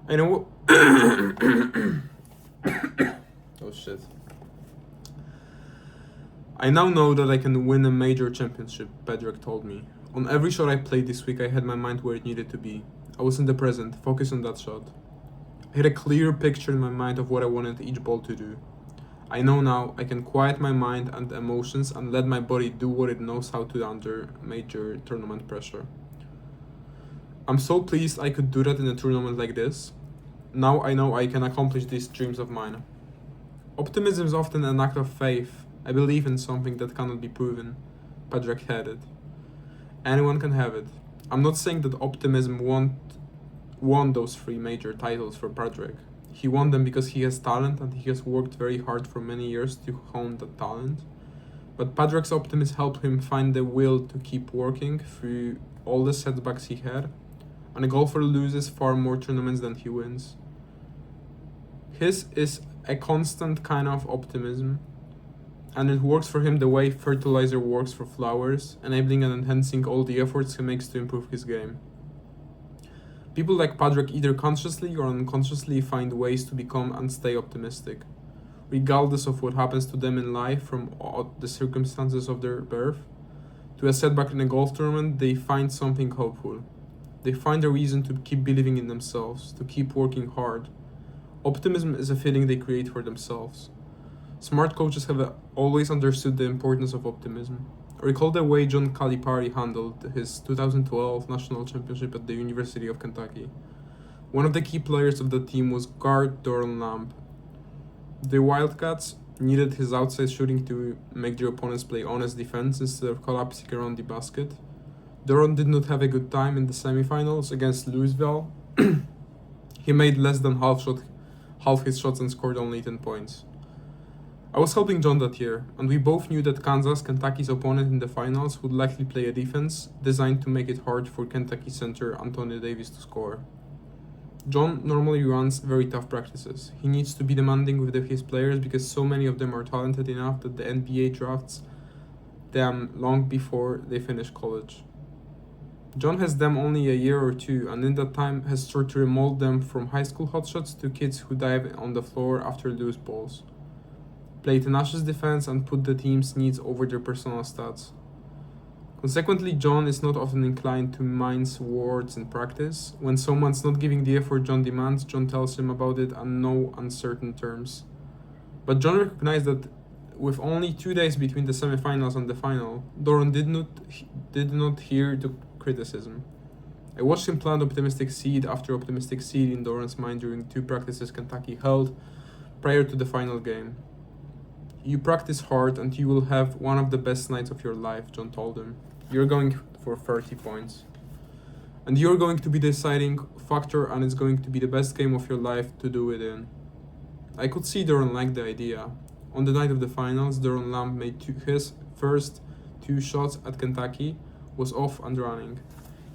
I know. Oh shit. I now know that I can win a major championship, Pedrick told me. On every shot I played this week, I had my mind where it needed to be. I was in the present, focused on that shot. I had a clear picture in my mind of what I wanted each ball to do. I know now I can quiet my mind and emotions and let my body do what it knows how to under major tournament pressure. I'm so pleased I could do that in a tournament like this. Now I know I can accomplish these dreams of mine. Optimism is often an act of faith. I believe in something that cannot be proven. Padraig had it. Anyone can have it. I'm not saying that optimism won those 3 major titles for Padraig. He won them because he has talent and he has worked very hard for many years to hone that talent. But Padraig's optimism helped him find the will to keep working through all the setbacks he had. And a golfer loses far more tournaments than he wins. His is a constant kind of optimism, and it works for him the way fertilizer works for flowers, enabling and enhancing all the efforts he makes to improve his game. People like Padraig either consciously or unconsciously find ways to become and stay optimistic. Regardless of what happens to them in life, from the circumstances of their birth to a setback in a golf tournament, they find something hopeful. They find a reason to keep believing in themselves, to keep working hard. Optimism is a feeling they create for themselves. Smart coaches have always understood the importance of optimism. I recall the way John Calipari handled his 2012 national championship at the University of Kentucky. One of the key players of the team was guard Doron Lamb. The Wildcats needed his outside shooting to make their opponents play honest defense instead of collapsing around the basket. Doron did not have a good time in the semifinals against Louisville. He made less than half his shots and scored only 10 points. I was helping John that year, and we both knew that Kansas, Kentucky's opponent in the finals, would likely play a defense designed to make it hard for Kentucky center Antonio Davis to score. John normally runs very tough practices. He needs to be demanding with his players because so many of them are talented enough that the NBA drafts them long before they finish college. John has them only a year or two, and in that time has tried to remold them from high school hotshots to kids who dive on the floor after loose balls, play tenacious defense, and put the team's needs over their personal stats. Consequently, John is not often inclined to mince words in practice. When someone's not giving the effort John demands, John tells him about it on no uncertain terms. But John recognized that with only 2 days between the semifinals and the final, Doron did not hear the criticism. I watched him plant optimistic seed after optimistic seed in Doron's mind during 2 practices Kentucky held prior to the final game. You practice hard and you will have one of the best nights of your life, John told him. You're going for 30 points. And you're going to be the deciding factor, and it's going to be the best game of your life to do it in. I could see Doron liked the idea. On the night of the finals, Doron Lamb made his first 2 shots at Kentucky, was off and running.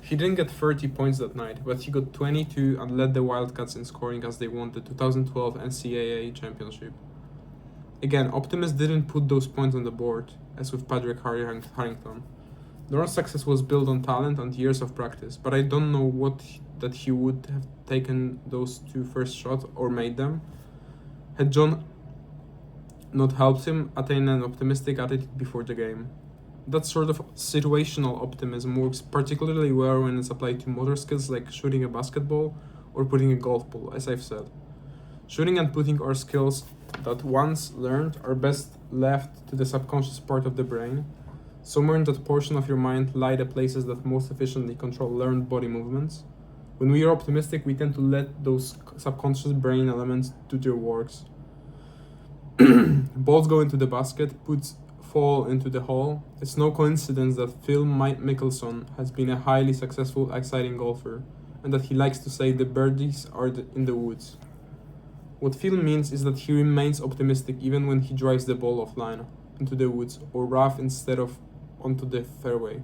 He didn't get 30 points that night, but he got 22 and led the Wildcats in scoring as they won the 2012 NCAA championship. Again, Optimus didn't put those points on the board, as with Padraig Harrington. Doron's success was built on talent and years of practice, but I don't know that he would have taken those 2 first shots or made them had John not helped him attain an optimistic attitude before the game. That sort of situational optimism works particularly well when it's applied to motor skills like shooting a basketball or putting a golf ball, as I've said. Shooting and putting are skills that once learned are best left to the subconscious part of the brain. Somewhere in that portion of your mind lie the places that most efficiently control learned body movements. When we are optimistic, we tend to let those subconscious brain elements do their works. Balls go into the basket, puts fall into the hole. It's no coincidence that Phil Mickelson has been a highly successful, exciting golfer, and that he likes to say the birdies are in the woods. What Phil means is that he remains optimistic even when he drives the ball offline, into the woods, or rough instead of onto the fairway.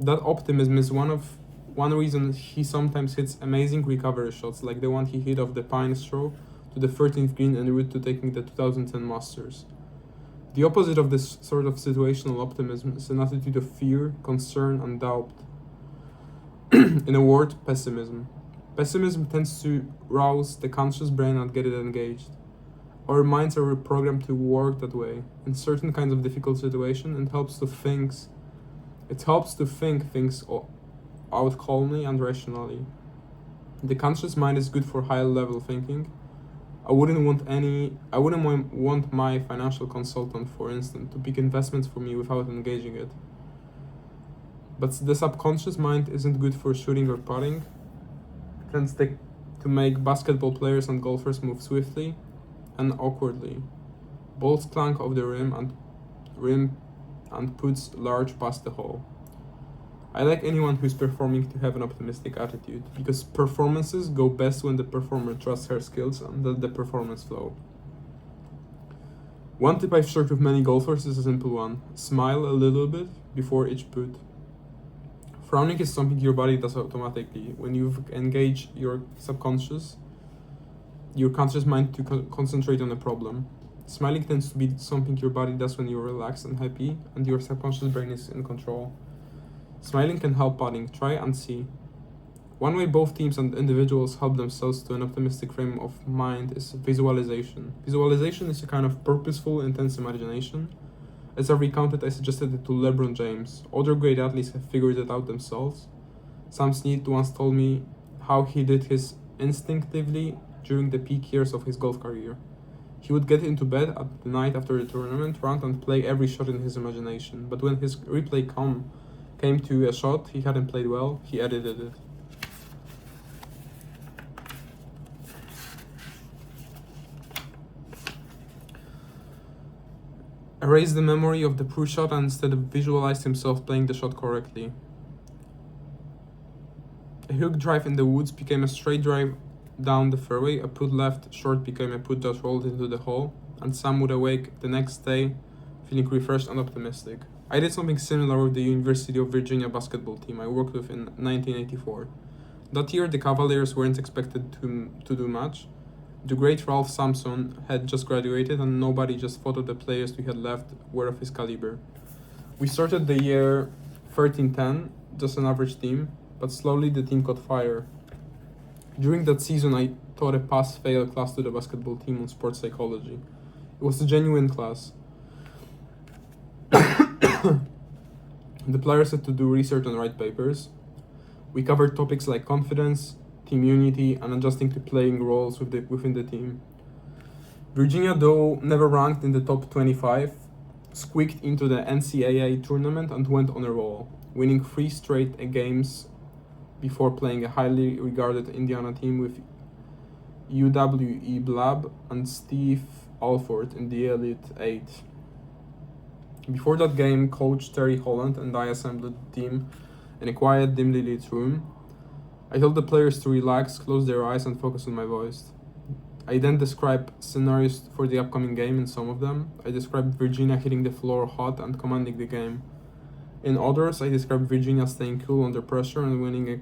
That optimism is one reason he sometimes hits amazing recovery shots like the one he hit off the pine straw to the 13th green en route to taking the 2010 Masters. The opposite of this sort of situational optimism is an attitude of fear, concern, and doubt. In a word, pessimism. Pessimism tends to rouse the conscious brain and get it engaged. Our minds are programmed to work that way. In certain kinds of difficult situations, it helps to think things out calmly and rationally. The conscious mind is good for high level thinking. I wouldn't want my financial consultant, for instance, to pick investments for me without engaging it. But the subconscious mind isn't good for shooting or putting. It tends to make basketball players and golfers move swiftly and awkwardly. Balls clank off the rim and puts large past the hole. I like anyone who's performing to have an optimistic attitude, because performances go best when the performer trusts her skills and let the performance flow. One tip I've shared with many golfers is a simple one: smile a little bit before each putt. Frowning is something your body does automatically. When you've engaged your conscious mind to concentrate on a problem. Smiling tends to be something your body does when you're relaxed and happy and your subconscious brain is in control. Smiling can help putting. Try and see. One way both teams and individuals help themselves to an optimistic frame of mind is visualization. Visualization is a kind of purposeful, intense imagination. As I recounted, I suggested it to LeBron James. Other great athletes have figured it out themselves. Sam Snead once told me how he did his instinctively during the peak years of his golf career. He would get into bed at the night after the tournament round and play every shot in his imagination. But when his replay came to a shot he hadn't played well, he edited it. Erased the memory of the poor shot and instead visualized himself playing the shot correctly. A hook drive in the woods became a straight drive down the fairway, a putt left short became a putt that rolled into the hole, and Sam would awake the next day feeling refreshed and optimistic. I did something similar with the University of Virginia basketball team I worked with in 1984. That year the Cavaliers weren't expected to do much. The great Ralph Sampson had just graduated and nobody just thought of the players we had left were of his caliber. We started the year 13-10, just an average team, but slowly the team caught fire. During that season I taught a pass-fail class to the basketball team on sports psychology. It was a genuine class. The players had to do research and write papers. We covered topics like confidence, team unity, and adjusting to playing roles within the team. Virginia, though never ranked in the top 25, squeaked into the NCAA tournament and went on a roll, winning 3 straight games before playing a highly regarded Indiana team with UWE Blab and Steve Alford in the Elite Eight. Before that game, Coach Terry Holland and I assembled the team in a quiet, dimly lit room. I told the players to relax, close their eyes, and focus on my voice. I then described scenarios for the upcoming game in some of them. I described Virginia hitting the floor hot and commanding the game. In others, I described Virginia staying cool under pressure and winning a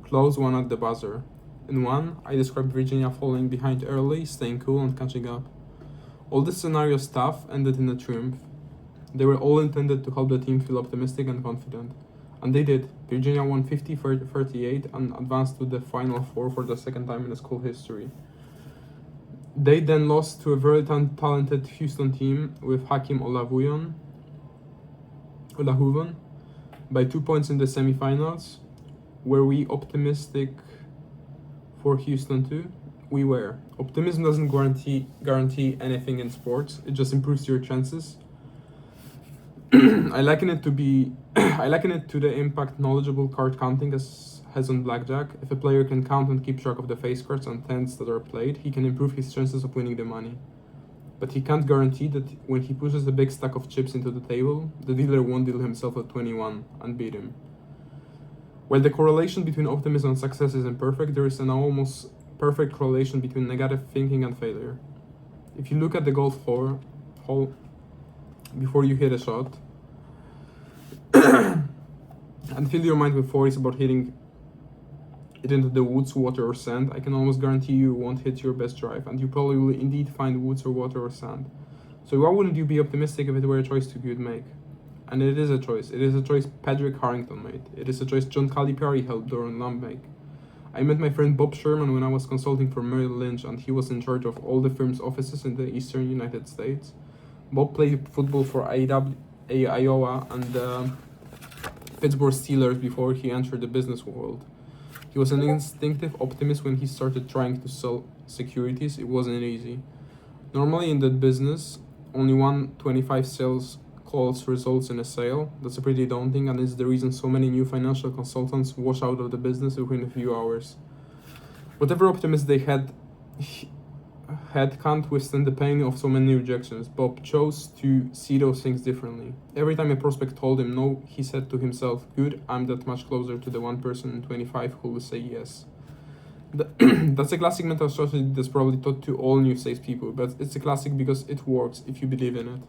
close one at the buzzer. In one, I described Virginia falling behind early, staying cool, and catching up. All the scenario stuff ended in a triumph. They were all intended to help the team feel optimistic and confident. And they did. Virginia won 50-38 and advanced to the Final Four for the second time in school history. They then lost to a very talented Houston team with Hakeem Olajuwon by 2 points in the semifinals. Were we optimistic for Houston too? We were. Optimism doesn't guarantee anything in sports. It just improves your chances. I liken it to the impact knowledgeable card counting has on blackjack. If a player can count and keep track of the face cards and tens that are played, he can improve his chances of winning the money. But he can't guarantee that when he pushes a big stack of chips into the table, the dealer won't deal himself at 21 and beat him. While the correlation between optimism and success is imperfect, there is an almost perfect correlation between negative thinking and failure. If you look at the golf hole before you hit a shot and fill your mind with worries about hitting it into the woods, water, or sand, I can almost guarantee you won't hit your best drive, and you probably will indeed find woods or water or sand. So why wouldn't you be optimistic if it were a choice you could make? And it is a choice. It is a choice Patrick Harrington made. It is a choice John Calipari helped Doran Lamb make. I met my friend Bob Sherman when I was consulting for Merrill Lynch, and he was in charge of all the firm's offices in the eastern United States. Bob played football for Iowa and the Pittsburgh Steelers before he entered the business world. He was an instinctive optimist when he started trying to sell securities. It wasn't easy. Normally in that business, only 125 sales calls results in a sale. That's pretty daunting, and it's the reason so many new financial consultants wash out of the business within a few hours. Whatever optimism they had can't withstand the pain of so many rejections. Bob chose to see those things differently. Every time a prospect told him no, he said to himself, "Good, I'm that much closer to the 1% in 25 who will say yes." That's a classic mental strategy that's probably taught to all new salespeople, but it's a classic because it works if you believe in it.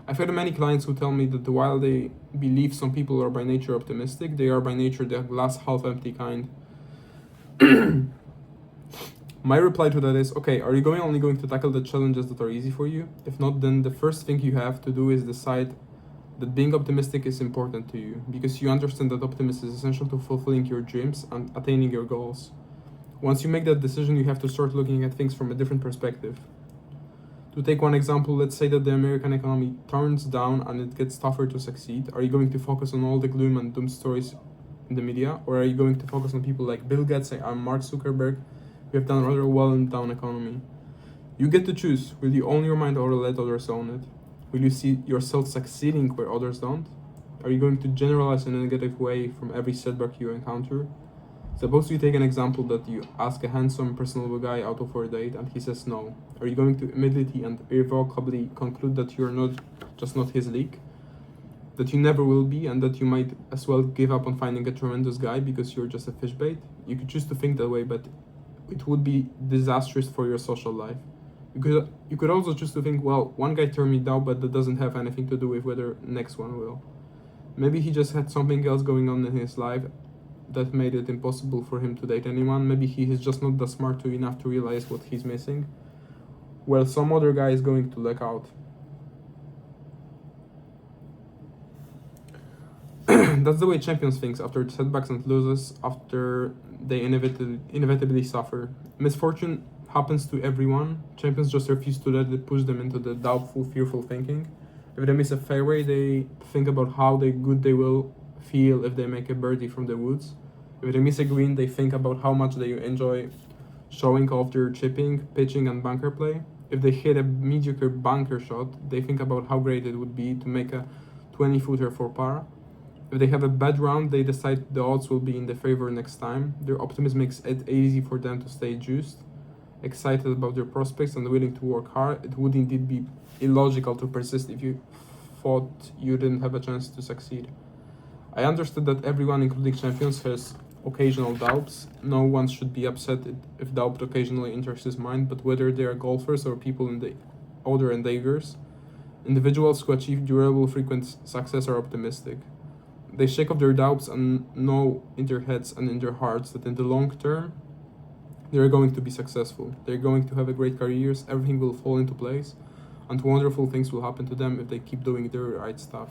I've had many clients who tell me that while they believe some people are by nature optimistic, they are by nature the glass half empty kind. My reply to that is, okay, are you only going to tackle the challenges that are easy for you? If not, then the first thing you have to do is decide that being optimistic is important to you, because you understand that optimism is essential to fulfilling your dreams and attaining your goals. Once you make that decision, you have to start looking at things from a different perspective. To take one example, let's say that the American economy turns down and it gets tougher to succeed. Are you going to focus on all the gloom and doom stories in the media, or are you going to focus on people like Bill Gates and Mark Zuckerberg who have done rather well in the down economy? You get to choose. Will you own your mind or let others own it? Will you see yourself succeeding where others don't? Are you going to generalize in a negative way from every setback you encounter? Suppose you take an example that you ask a handsome, personable guy out for a date and he says no. Are you going to immediately and irrevocably conclude that you're just not his league? That you never will be, and that you might as well give up on finding a tremendous guy because you're just a fish bait? You could choose to think that way, but it would be disastrous for your social life. You could also choose to think, well, one guy turned me down, but that doesn't have anything to do with whether next one will. Maybe he just had something else going on in his life that made it impossible for him to date anyone. Maybe he is just not that smart enough to realize what he's missing. Well, some other guy is going to luck out. That's the way champions think after setbacks and losses, after they inevitably suffer. Misfortune happens to everyone. Champions just refuse to let it push them into the doubtful, fearful thinking. If they miss a fairway, they think about how good they will feel if they make a birdie from the woods. If they miss a green, they think about how much they enjoy showing off their chipping, pitching, and bunker play. If they hit a mediocre bunker shot, they think about how great it would be to make a 20-footer for par. If they have a bad round, they decide the odds will be in their favor next time. Their optimism makes it easy for them to stay juiced, excited about their prospects, and willing to work hard. It would indeed be illogical to persist if you thought you didn't have a chance to succeed. I understood that everyone, including champions, has occasional doubts. No one should be upset if doubt occasionally enters his mind, but whether they are golfers or people in the other endeavors, individuals who achieve durable, frequent success are optimistic. They shake off their doubts and know in their heads and in their hearts that in the long term, they're going to be successful. They're going to have a great careers, everything will fall into place, and wonderful things will happen to them if they keep doing the right stuff.